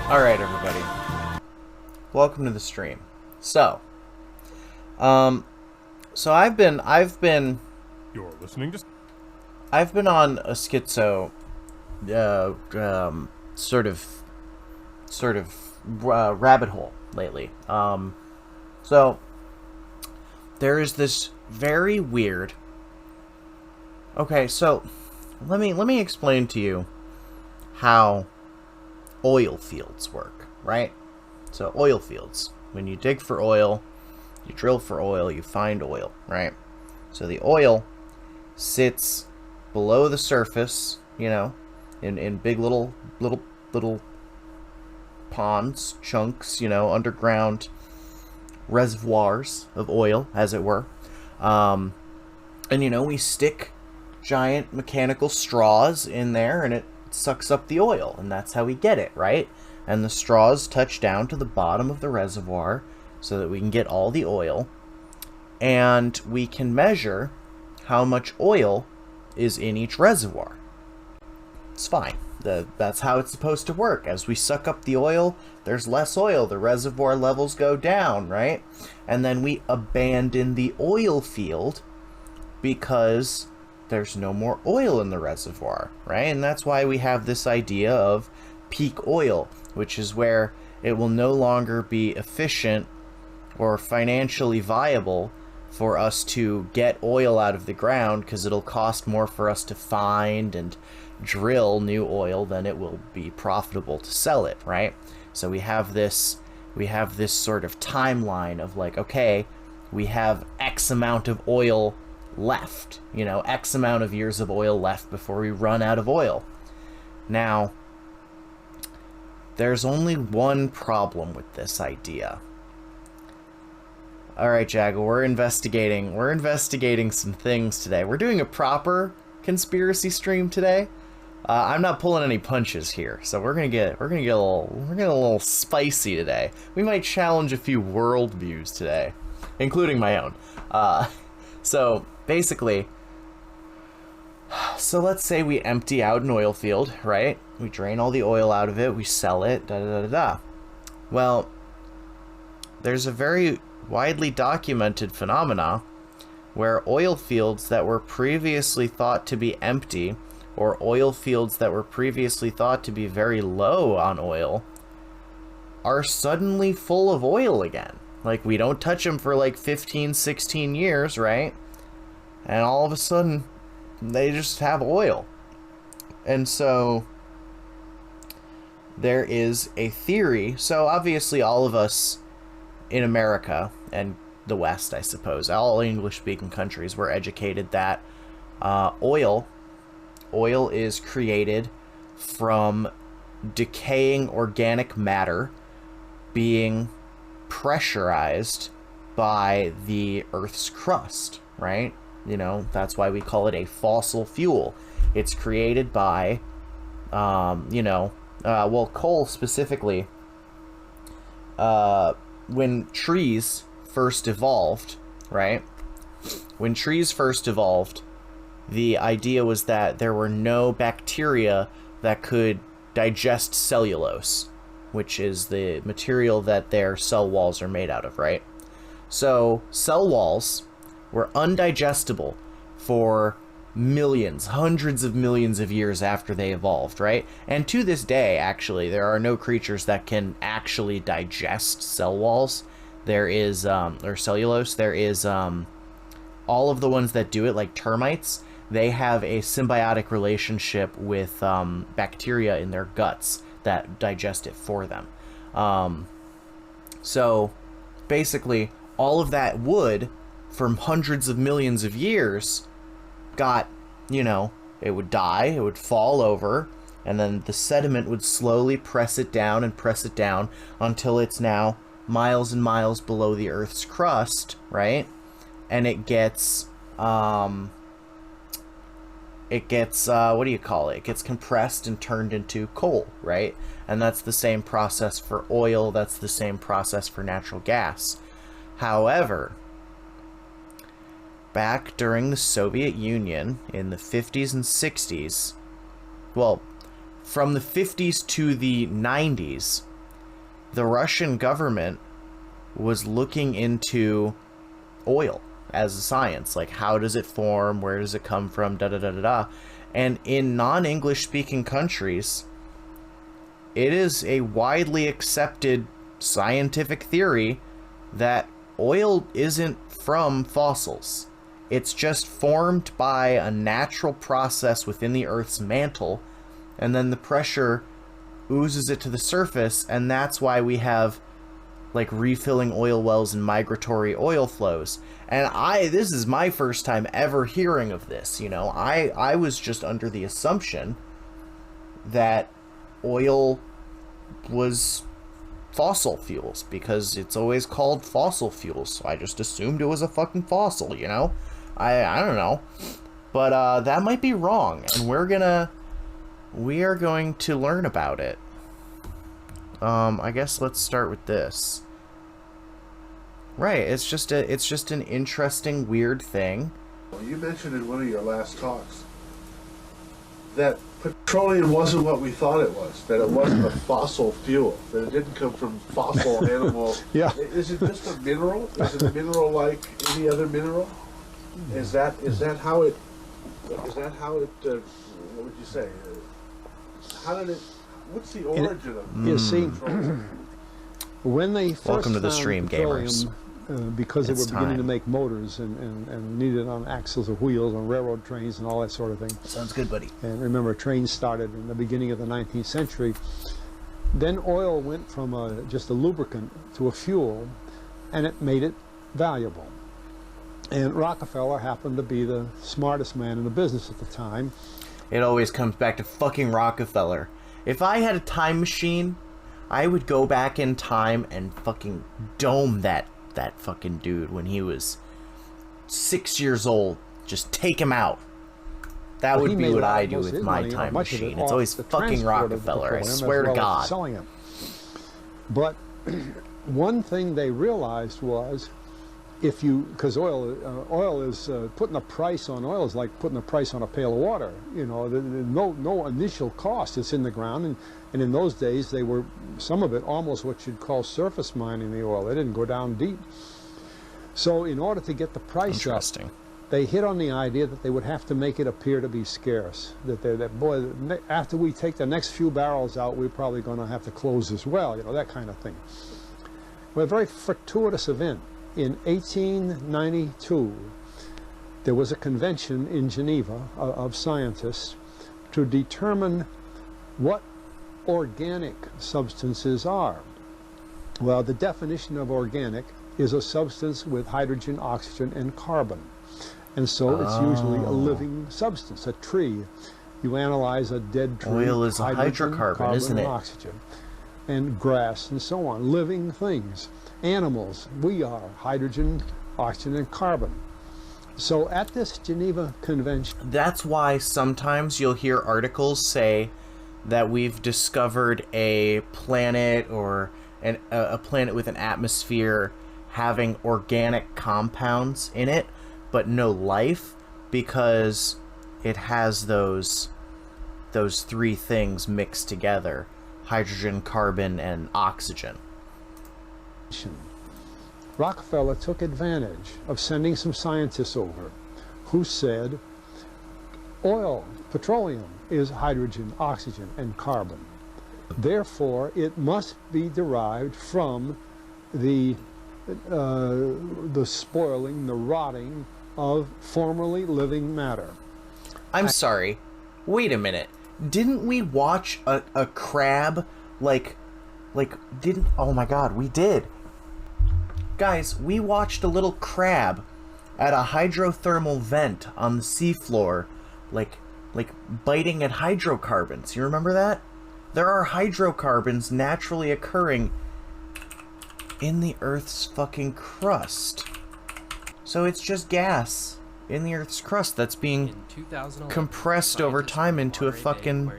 Alright, everybody. Welcome to the stream. So, I've been You're listening to... on a schizo, rabbit hole lately. So, there is this very weird... Okay, so, let me explain to you how oil fields work, right? So oil fields, when you dig for oil, you drill for oil, you find oil, right? So the oil sits below the surface, in big little ponds, chunks, underground reservoirs of oil, as it were. And we stick giant mechanical straws in there, and it sucks up the oil, and that's how we get it, right? And the straws touch down to the bottom of the reservoir so that we can get all the oil, and we can measure how much oil is in each reservoir. It's fine. That's how it's supposed to work. As we suck up the oil, there's less oil. The reservoir levels go down, right? And then we abandon the oil field because there's no more oil in the reservoir, right? And that's why we have this idea of peak oil, which is where it will no longer be efficient or financially viable for us to get oil out of the ground, because it'll cost more for us to find and drill new oil than it will be profitable to sell it, right? So we have this sort of timeline of like, okay, we have X amount of oil left, X amount of years of oil left before we run out of oil. Now, there's only one problem with this idea. Alright, Jago, we're investigating some things today. We're doing a proper conspiracy stream today. I'm not pulling any punches here, so we're gonna get a little spicy today. We might challenge a few worldviews today, including my own. So basically, let's say we empty out an oil field, right? We drain all the oil out of it, we sell it, da-da-da-da-da. Well, there's a very widely documented phenomena where oil fields that were previously thought to be empty, or oil fields that were previously thought to be very low on oil, are suddenly full of oil again. Like, we don't touch them for like 15, 16 years, right? And all of a sudden, they just have oil. And so, there is a theory. So, obviously, all of us in America, and the West, I suppose, all English-speaking countries, were educated that oil is created from decaying organic matter being pressurized by the Earth's crust, right? That's why we call it a fossil fuel. It's created by, coal specifically. When trees first evolved, right? When trees first evolved, the idea was that there were no bacteria that could digest cellulose, which is the material that their cell walls are made out of, right? So cell walls were undigestible for millions, hundreds of millions of years after they evolved, right? And to this day, actually, there are no creatures that can actually digest cell walls. There is, or cellulose, there is, all of the ones that do it, like termites, they have a symbiotic relationship with bacteria in their guts that digest it for them. So basically, all of that wood from hundreds of millions of years got, it would die, it would fall over, and then the sediment would slowly press it down until it's now miles and miles below the Earth's crust, right? And it gets, what do you call it? It gets compressed and turned into coal, right? And that's the same process for oil, that's the same process for natural gas. However, back during the Soviet Union in the 50s and 60s, well, from the 50s to the 90s, the Russian government was looking into oil as a science. Like, how does it form? Where does it come from? Da da da da da. And in non-English speaking countries, it is a widely accepted scientific theory that oil isn't from fossils. It's just formed by a natural process within the Earth's mantle, and then the pressure oozes it to the surface, and that's why we have like refilling oil wells and migratory oil flows. And this is my first time ever hearing of this, you know. I was just under the assumption that oil was fossil fuels because it's always called fossil fuels, so I just assumed it was a fucking fossil, you know. I don't know, but that might be wrong, and we are going to learn about it. I guess let's start with this. Right, it's just an interesting, weird thing. Well, you mentioned in one of your last talks that petroleum wasn't what we thought it was, that it wasn't a fossil fuel, that it didn't come from fossil animal. Yeah. Is it just a mineral? Is it a mineral like any other mineral? Is that how it what would you say? What's the origin of You see, when they first Welcome to the found stream, petroleum, gamers. Because they It's were beginning time. to make motors and needed it on axles of wheels on railroad trains and all that sort of thing. Sounds good, buddy. And remember, trains started in the beginning of the 19th century. Then oil went from just a lubricant to a fuel, and it made it valuable. And Rockefeller happened to be the smartest man in the business at the time. It always comes back to fucking Rockefeller. If I had a time machine, I would go back in time and fucking dome that fucking dude when he was 6 years old. Just take him out. That would be what I do with my time machine. It's always fucking Rockefeller, I swear to God. Selling it. But one thing they realized was, because oil is putting a price on oil is like putting a price on a pail of water. You know, no initial cost. It's in the ground, and in those days they were, some of it almost what you'd call surface mining the oil. They didn't go down deep. So in order to get the price up, they hit on the idea that they would have to make it appear to be scarce. That after we take the next few barrels out, we're probably going to have to close this well. You know, that kind of thing. Well, a very fortuitous event. In 1892, there was a convention in Geneva of scientists to determine what organic substances are. Well, the definition of organic is a substance with hydrogen, oxygen, and carbon. And so it's usually a living substance, a tree. You analyze a dead tree. Oil is a hydrogen, hydrocarbon, carbon, isn't it? and oxygen. And grass and so on, living things. Animals, we are hydrogen, oxygen, and carbon. So at this Geneva Convention... That's why sometimes you'll hear articles say that we've discovered a planet or a planet with an atmosphere having organic compounds in it, but no life, because it has those three things mixed together: hydrogen, carbon, and oxygen. Rockefeller took advantage of sending some scientists over who said oil, petroleum, is hydrogen, oxygen, and carbon. Therefore, it must be derived from the spoiling, the rotting of formerly living matter. I'm sorry. Wait a minute. Didn't we watch a crab oh my God, we did. Guys, we watched a little crab at a hydrothermal vent on the seafloor, like biting at hydrocarbons. You remember that? There are hydrocarbons naturally occurring in the Earth's fucking crust. So it's just gas in the Earth's crust that's being compressed over time into a fucking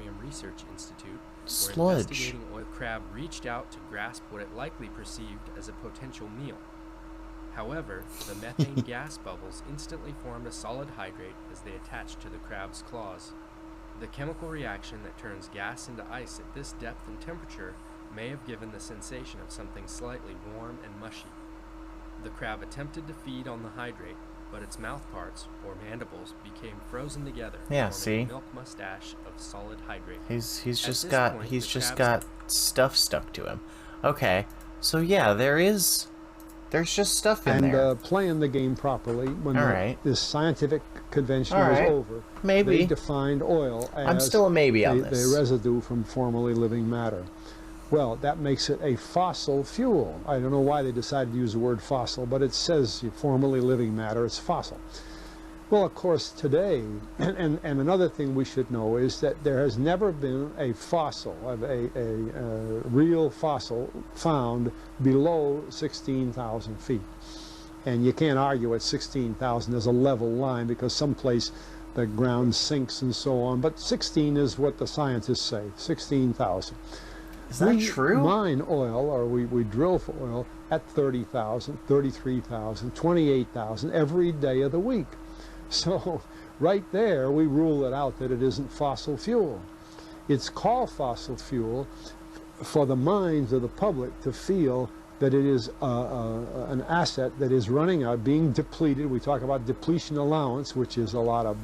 sludge. Crab reached out to grasp what it likely perceived as a potential meal. However, the methane gas bubbles instantly formed a solid hydrate as they attached to the crab's claws. The chemical reaction that turns gas into ice at this depth and temperature may have given the sensation of something slightly warm and mushy. The crab attempted to feed on the hydrate, but its mouth parts, or mandibles, became frozen together, Yeah, forming see? a milk mustache of solid hydrate. He's At just this got point, he's the just crab's- got stuff stuck to him. Okay, so yeah, there's just stuff in And there. playing the game properly, when All right. this scientific convention All was right. over, Maybe. they defined oil as I'm still a maybe on the this. residue from formerly living matter. Well, that makes it a fossil fuel. I don't know why they decided to use the word fossil, but it says formerly living matter, it's fossil. Well, of course, today, and another thing we should know is that there has never been a fossil, a real fossil, found below 16,000 feet. And you can't argue at 16,000 as a level line, because someplace the ground sinks and so on. But 16 is what the scientists say, 16,000. Is that We true? mine oil, or we drill for oil at 30,000, 33,000, 28,000 every day of the week. So right there, we rule it out that it isn't fossil fuel. It's called fossil fuel for the minds of the public to feel that it is an asset that is running out, being depleted. We talk about depletion allowance, which is a lot of,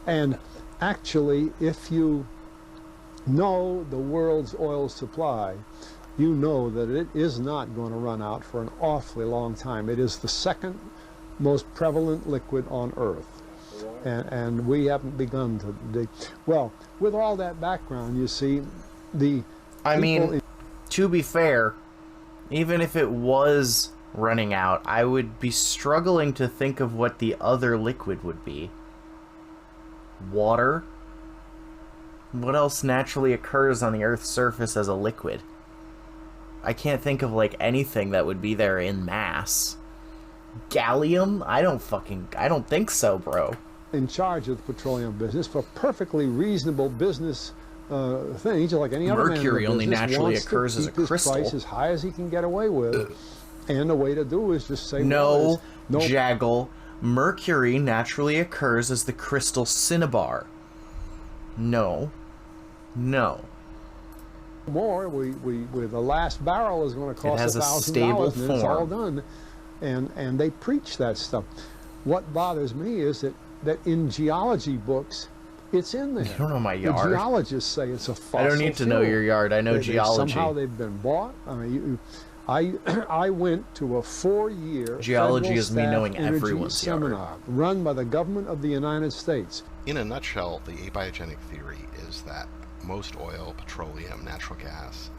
and actually, if you know the world's oil supply, you know that it is not going to run out for an awfully long time. It is the second most prevalent liquid on Earth. And we haven't begun to dig. Well, with all that background, you see, I mean, to be fair, even if it was running out, I would be struggling to think of what the other liquid would be. Water? What else naturally occurs on the Earth's surface as a liquid? I can't think of, like, anything that would be there in mass. Gallium? I don't think so, bro. in charge of the petroleum business for perfectly reasonable business things, just like any other man in the Mercury only business, naturally wants to occurs as a keep his crystal. price as high as he can get away with. And the way to do is just say, No, no, Jaggle. Mercury naturally occurs as the crystal cinnabar. No. more. The last barrel is going to cost has a $1,000, stable and it's all form. done. And they preach that stuff. What bothers me is that in geology books, it's in there. You don't know my The yard. geologists say it's a fossil I don't need to know fuel. your yard. I know geology. Somehow they've been bought. I mean, I went to a 4-year Geology federal is me staff knowing energy everyone's yard. seminar run by the government of the United States. In a nutshell, the biogenic theory is that most oil, petroleum, natural gas,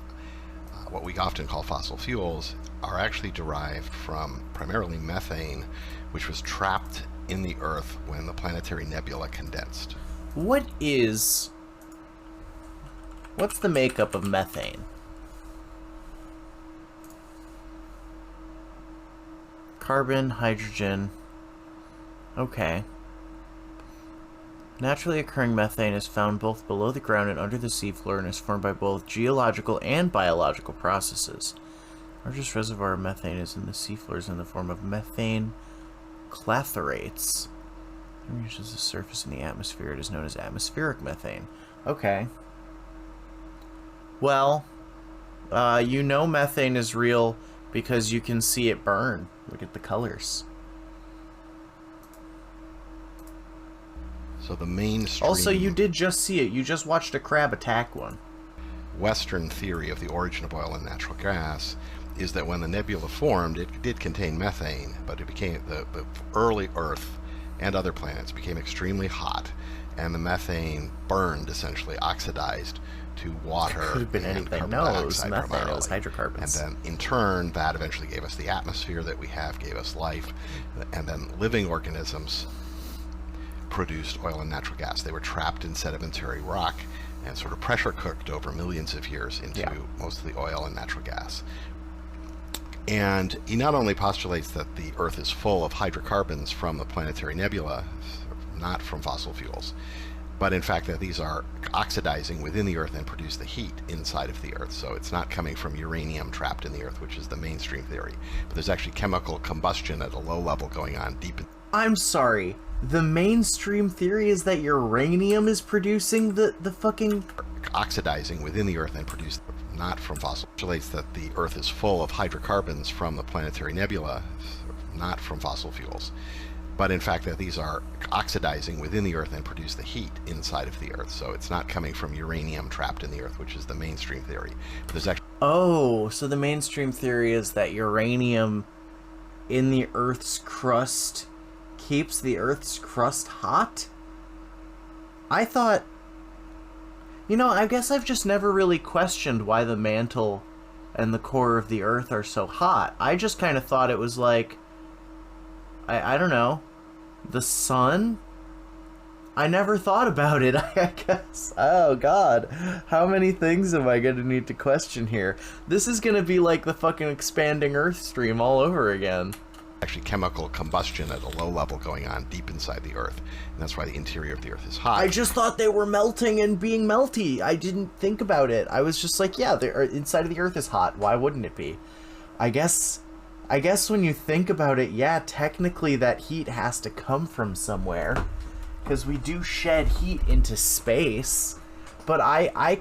what we often call fossil fuels, are actually derived from primarily methane, which was trapped in the Earth when the planetary nebula condensed. What's the makeup of methane? Carbon, hydrogen. Okay. Naturally occurring methane is found both below the ground and under the seafloor and is formed by both geological and biological processes. The largest reservoir of methane is in the seafloors in the form of methane clathrates. It reaches the surface in the atmosphere. It is known as atmospheric methane. Okay. Well, methane is real because you can see it burn. Look at the colors. So the mainstream Also, you did just see it. You just watched a crab attack one. Western theory of the origin of oil and natural gas is that when the nebula formed, it did contain methane, but it became the early Earth and other planets became extremely hot, and the methane burned, essentially oxidized to water Could have been and anything. carbon No, it was dioxide methane. It primarily. was hydrocarbons. And then in turn, that eventually gave us the atmosphere that we have, gave us life, and then living organisms produced oil and natural gas. They were trapped in sedimentary rock and sort of pressure cooked over millions of years into mostly oil and natural gas. And he not only postulates that the Earth is full of hydrocarbons from the planetary nebula, not from fossil fuels, but in fact that these are oxidizing within the Earth and produce the heat inside of the Earth. So it's not coming from uranium trapped in the Earth, which is the mainstream theory. But there's actually chemical combustion at a low level going on deep in... I'm sorry. The mainstream theory is that uranium is producing the fucking... oxidizing within the Earth and produce not from fossil. It postulates that the Earth is full of hydrocarbons from the planetary nebula, not from fossil fuels. But in fact that these are oxidizing within the Earth and produce the heat inside of the Earth. So it's not coming from uranium trapped in the Earth, which is the mainstream theory. But there's actually Oh, so the mainstream theory is that uranium in the Earth's crust keeps the Earth's crust hot? I thought... You know, I guess I've just never really questioned why the mantle and the core of the Earth are so hot. I just kind of thought it was like... I don't know. The sun? I never thought about it, I guess. Oh, God. How many things am I going to need to question here? This is going to be like the fucking expanding Earth stream all over again. actually chemical combustion at a low level going on deep inside the Earth. And that's why the interior of the Earth is hot. I just thought they were melting and being melty. I didn't think about it. I was just like, yeah, the inside of the Earth is hot. Why wouldn't it be? I guess when you think about it, yeah, technically that heat has to come from somewhere. Because we do shed heat into space. But I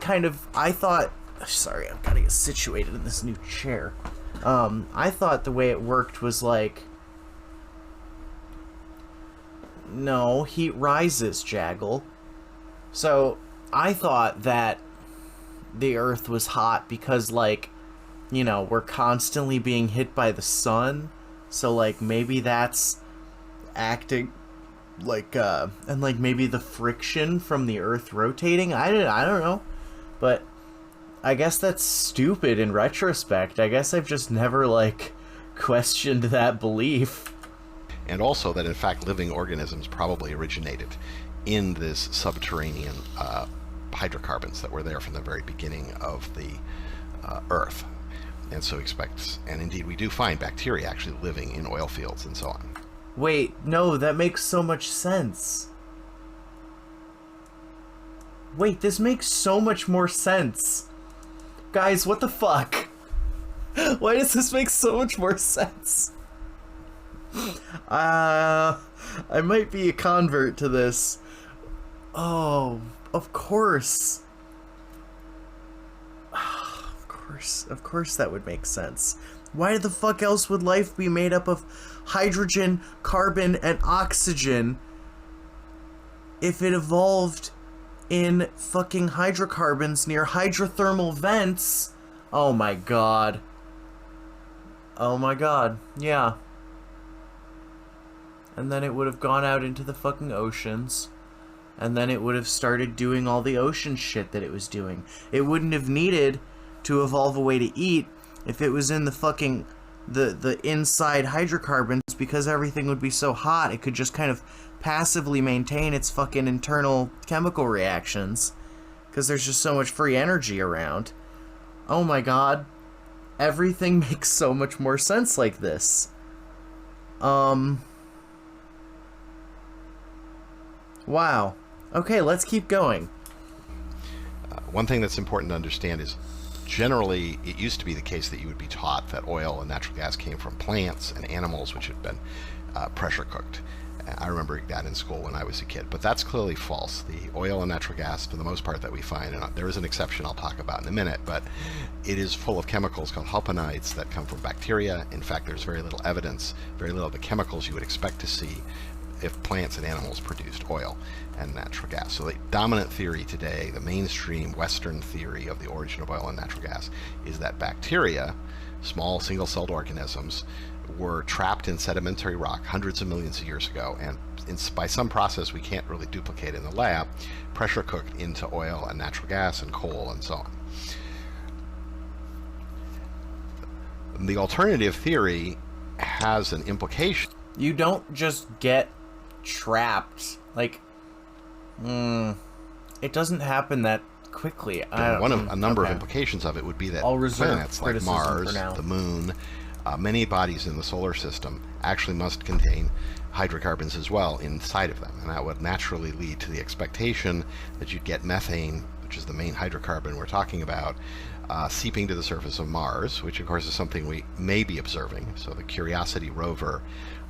thought... Sorry, I've got to get situated in this new chair. I thought the way it worked was like... No, heat rises, Jaggle. So, I thought that the Earth was hot because, like, you know, we're constantly being hit by the sun. So, like, maybe that's acting like, and, like, maybe the friction from the Earth rotating. I don't know. But I guess that's stupid in retrospect. I guess I've just never, like, questioned that belief. And also that, in fact, living organisms probably originated in this subterranean hydrocarbons that were there from the very beginning of the Earth. And so and indeed we do find bacteria actually living in oil fields and so on. Wait, no, that makes so much sense. Wait, this makes so much more sense. Guys, what the fuck? Why does this make so much more sense? I might be a convert to this. Oh, of course. Of course that would make sense. Why the fuck else would life be made up of hydrogen, carbon, and oxygen if it evolved in fucking hydrocarbons near hydrothermal vents? Oh my god. Oh my god, yeah. And then it would have gone out into the fucking oceans. And then it would have started doing all the ocean shit that it was doing. It wouldn't have needed to evolve a way to eat if it was in the fucking the inside hydrocarbons, because everything would be so hot it could just kind of passively maintain its fucking internal chemical reactions because there's just so much free energy around. Oh my god. Everything makes so much more sense like this. Wow. Okay, let's keep going. One thing that's important to understand is generally it used to be the case that you would be taught that oil and natural gas came from plants and animals which had been pressure cooked. I remember that in school when I was a kid, but that's clearly false. The oil and natural gas, for the most part, that we find, and there is an exception I'll talk about in a minute, but it is full of chemicals called halpanides that come from bacteria. In fact, there's very little evidence, very little of the chemicals you would expect to see if plants and animals produced oil and natural gas. So the dominant theory today, the mainstream Western theory of the origin of oil and natural gas, is that bacteria, small single-celled organisms, were trapped in sedimentary rock hundreds of millions of years ago, and by some process we can't really duplicate in the lab, pressure cooked into oil and natural gas and coal and so on. The alternative theory has an implication. You don't just get trapped. Like, it doesn't happen that quickly. One of a number of implications of it would be that planets like Mars, the Moon, many bodies in the solar system actually must contain hydrocarbons as well inside of them, and that would naturally lead to the expectation that you'd get methane, which is the main hydrocarbon we're talking about, seeping to the surface of Mars, which of course is something we may be observing. So the Curiosity rover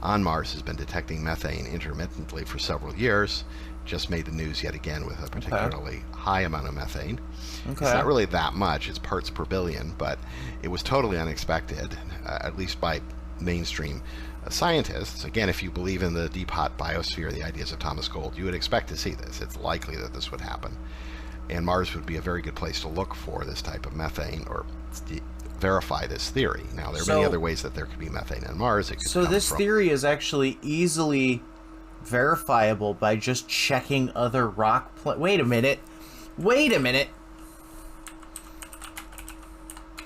on Mars has been detecting methane intermittently for several years. Just made the news yet again with a particularly high amount of methane. It's not really that much, it's parts per billion, but it was totally unexpected, at least by mainstream scientists. Again, if you believe in the deep hot biosphere, the ideas of Thomas Gold, you would expect to see this. It's likely that this would happen. And Mars would be a very good place to look for this type of methane or verify this theory. Now, there are many other ways that there could be methane on Mars. It could so this theory is actually easily verifiable by just checking other rock... Wait a minute. Wait a minute.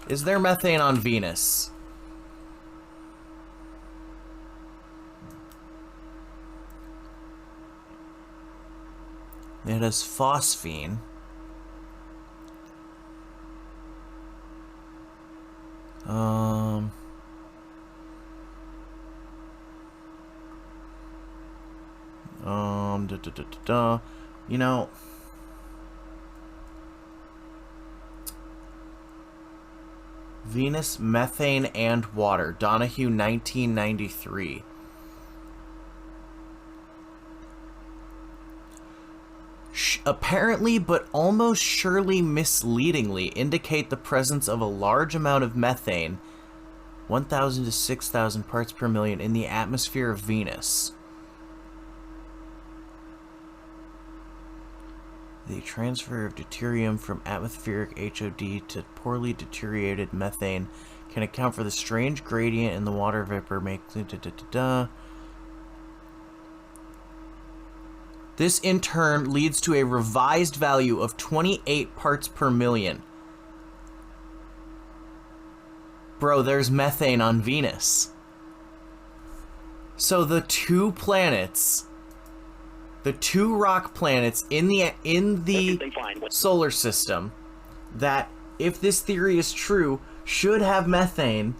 Is there methane on Venus? It has phosphine. You know, Venus, methane, and water. Donahue, 1993. Apparently, but almost surely misleadingly, indicate the presence of a large amount of methane, 1,000 to 6,000 parts per million, in the atmosphere of Venus. The transfer of deuterium from atmospheric HOD to poorly deteriorated methane can account for the strange gradient in the water vapor This in turn leads to a revised value of 28 parts per million. Bro, there's methane on Venus. So the two planets, the two rock planets in the solar system that, if this theory is true, should have methane,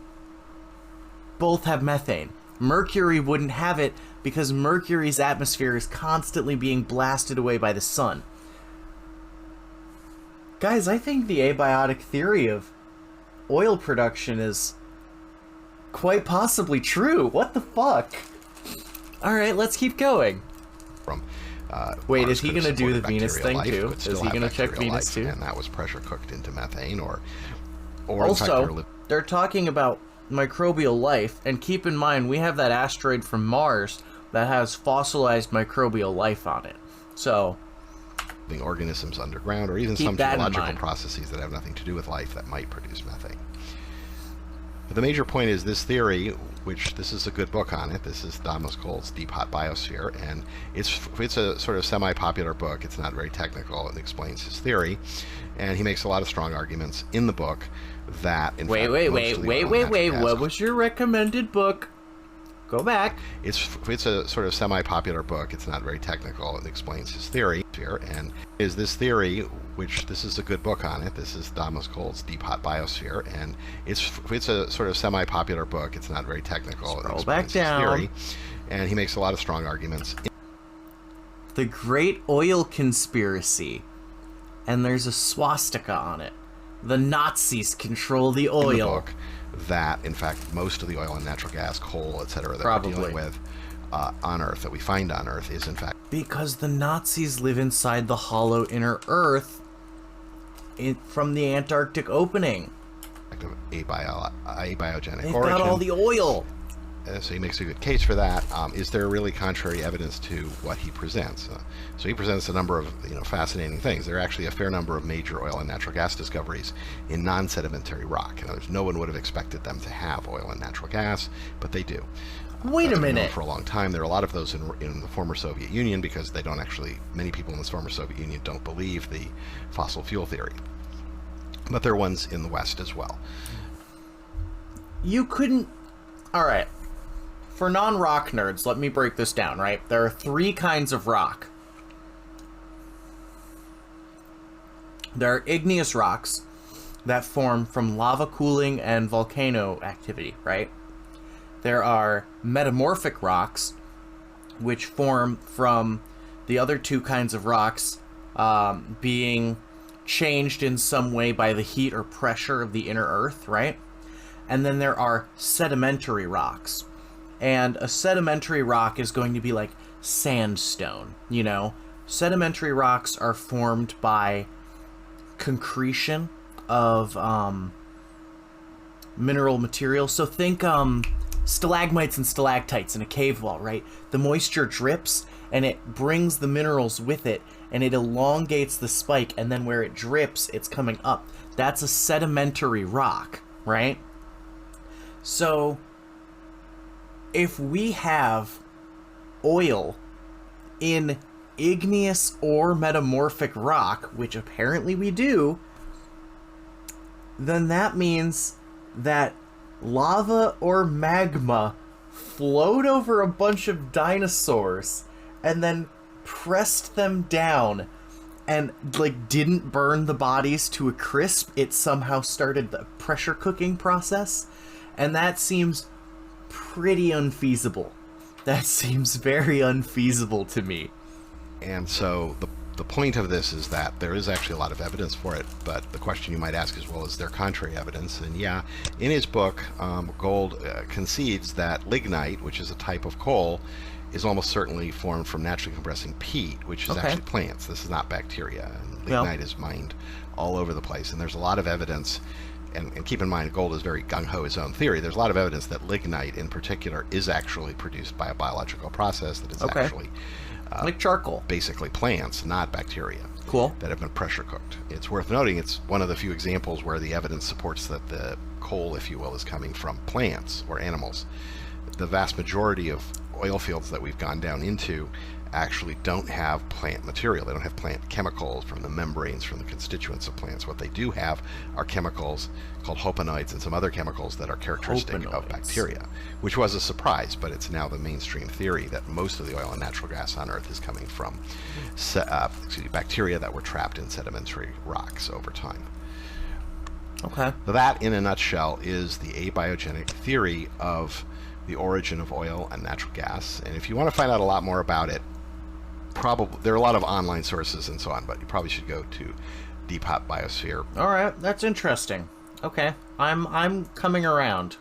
both have methane. Mercury wouldn't have it because Mercury's atmosphere is constantly being blasted away by the sun. Guys, I think the abiotic theory of oil production is quite possibly true. What the fuck? Alright, let's keep going. Wait, Mars is he could have going to do the supported Venus bacterial thing life, too? but Is still he have going to check bacterial Venus life, too? and that was pressure cooked into methane, or Also, they're talking about microbial life, and keep in mind we have that asteroid from Mars that has fossilized microbial life on it. So, living organisms underground, or even keep some that in geological mind. processes that have nothing to do with life that might produce methane. But the major point is this theory, which this is a good book on it. This is Thomas Gold's Deep Hot Biosphere, and it's a sort of semi-popular book. It's not very technical. It explains his theory, and he makes a lot of strong arguments in the book that in fact, most of the oil and natural gas- What was your recommended book? Go back. It's a sort of semi-popular book. It's not very technical. It explains his theory here, and is this theory, which this is a good book on it. This is Thomas Gold's Deep Hot Biosphere, and it's a sort of semi-popular book. It's not very technical. Scroll It back explains his down. theory, and he makes a lot of strong arguments The Great Oil Conspiracy. And there's a swastika on it. The Nazis control the oil. in the book that, in fact, most of the oil and natural gas, coal, etc., that Probably. we're dealing with on Earth, that we find on Earth, is in fact Because the Nazis live inside the hollow inner Earth from the Antarctic opening. biogenic They've origin. got all the oil. So he makes a good case for that. Is there really contrary evidence to what he presents? So he presents a number of fascinating things. There are actually a fair number of major oil and natural gas discoveries in non-sedimentary rock. In other words, no one would have expected them to have oil and natural gas, but they do. Wait a That's been known minute. for a long time. There are a lot of those in the former Soviet Union because they don't actually, many people in the former Soviet Union don't believe the fossil fuel theory. But there are ones in the West as well. You couldn't... Alright. For non-rock nerds, let me break this down, right? There are three kinds of rock. There are igneous rocks that form from lava cooling and volcano activity, right? There are metamorphic rocks, which form from the other two kinds of rocks being changed in some way by the heat or pressure of the inner earth, right? And then there are sedimentary rocks. And a sedimentary rock is going to be like sandstone, you know? Sedimentary rocks are formed by concretion of mineral material. So think stalagmites and stalactites in a cave wall, right? The moisture drips and it brings the minerals with it, and it elongates the spike, and then where it drips, it's coming up. That's a sedimentary rock, right? So if we have oil in igneous or metamorphic rock, which apparently we do, then that means that lava or magma flowed over a bunch of dinosaurs and then pressed them down and like didn't burn the bodies to a crisp. It somehow started the pressure cooking process, and that seems pretty unfeasible. That seems very unfeasible to me. And so the point of this is that there is actually a lot of evidence for it, but the question you might ask is, well, is there contrary evidence? And yeah, in his book, Gold concedes that lignite, which is a type of coal, is almost certainly formed from naturally compressing peat, which is actually plants. This is not bacteria. And lignite is mined all over the place. And there's a lot of evidence, and keep in mind, Gold is very gung-ho his own theory. There's a lot of evidence that lignite in particular is actually produced by a biological process that is actually like charcoal. Basically plants, not bacteria. Cool. That have been pressure cooked. It's worth noting it's one of the few examples where the evidence supports that the coal, if you will, is coming from plants or animals. The vast majority of oil fields that we've gone down into actually don't have plant material. They don't have plant chemicals from the membranes, from the constituents of plants. What they do have are chemicals called hopanoids and some other chemicals that are characteristic of bacteria, which was a surprise, but it's now the mainstream theory that most of the oil and natural gas on Earth is coming from bacteria that were trapped in sedimentary rocks over time. Okay. That, in a nutshell, is the abiogenic theory of the origin of oil and natural gas. And if you want to find out a lot more about it, probably there are a lot of online sources and so on, but you probably should go to Deep Hot Biosphere. All right, that's interesting. Okay, I'm coming around.